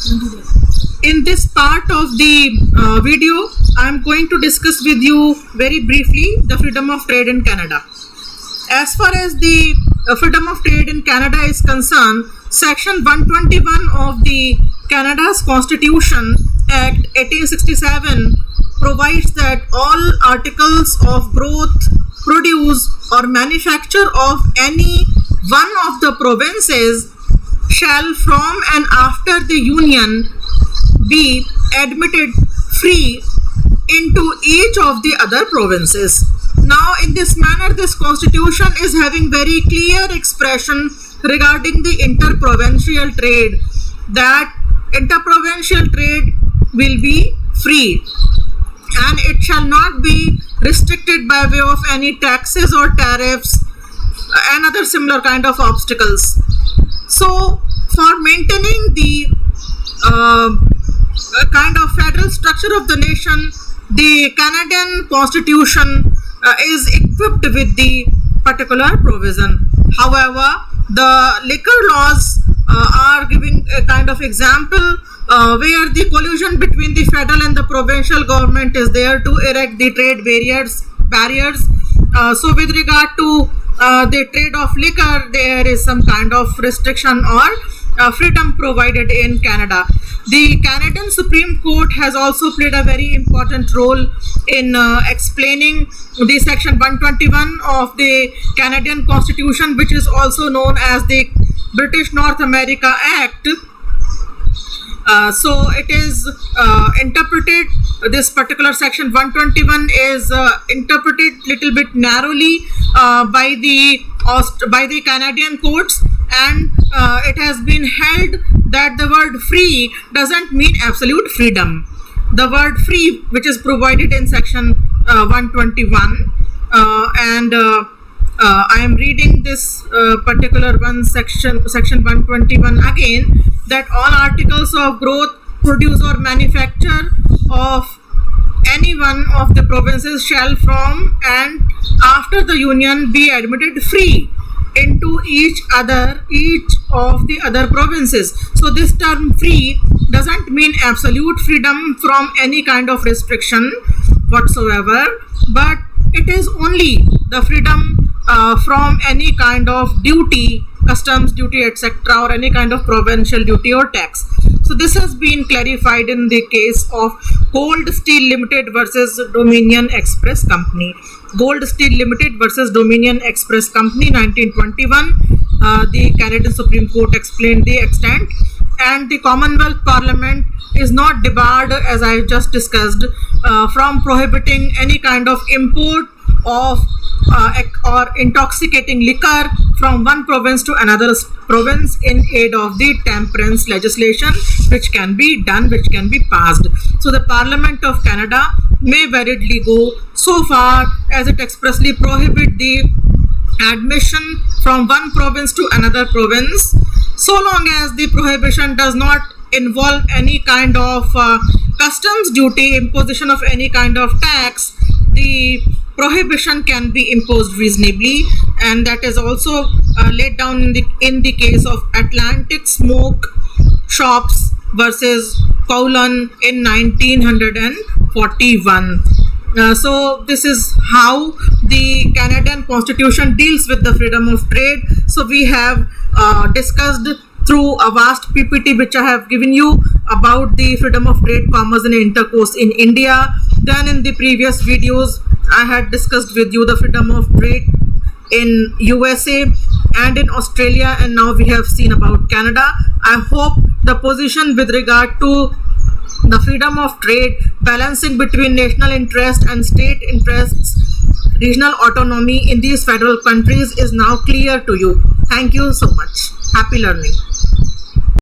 In this part of the video, I am going to discuss with you very briefly the freedom of trade in Canada. As far as the freedom of trade in Canada is concerned, Section 121 of the Canada's Constitution Act 1867 provides that all articles of growth, produce or manufacture of any one of the provinces shall from and after the Union be admitted free into each of the other provinces. Now, in this manner, this constitution is having very clear expression regarding the interprovincial trade, that interprovincial trade will be free and it shall not be restricted by way of any taxes or tariffs and other similar kind of obstacles. So, for maintaining the kind of federal structure of the nation, the Canadian Constitution is equipped with the particular provision. However, the liquor laws are giving a kind of example where the collusion between the federal and the provincial government is there to erect the trade barriers. So with regard to the trade of liquor, there is some kind of restriction or freedom provided in Canada. The Canadian Supreme Court has also played a very important role in explaining the Section 121 of the Canadian Constitution, which is also known as the British North America Act. So it is interpreted, this particular section 121 is interpreted little bit narrowly by the Canadian courts, and it has been held that the word free doesn't mean absolute freedom. The word free, which is provided in section 121, and I am reading this particular one, section 121 again, that all articles of growth, produce or manufacture of any one of the provinces shall from and after the Union be admitted free into each of the other provinces. So this term free doesn't mean absolute freedom from any kind of restriction whatsoever, but it is only the freedom from any kind of duty, customs duty, etc., or any kind of provincial duty or tax. So this has been clarified in the case of Gold Steel Limited versus Dominion Express Company. Gold Steel Limited versus Dominion Express Company, 1921. The Canadian Supreme Court explained the extent, and the Commonwealth Parliament is not debarred, as I just discussed, from prohibiting any kind of import of or intoxicating liquor from one province to another province in aid of the temperance legislation which can be passed. So the Parliament of Canada may validly go so far as it expressly prohibit the admission from one province to another province, so long as the prohibition does not involve any kind of customs duty, imposition of any kind of tax. The prohibition can be imposed reasonably, and that is also laid down in the case of Atlantic Smoke Shops versus Colon in 1941. So this is how the Canadian Constitution deals with the freedom of trade. So we have discussed through a vast PPT which I have given you about the freedom of trade, commerce and intercourse in India. Then in the previous videos I had discussed with you the freedom of trade in USA and in Australia, and now we have seen about Canada. I hope the position with regard to the freedom of trade, balancing between national interest and state interests, regional autonomy in these federal countries is now clear to you. Thank you so much. Happy learning.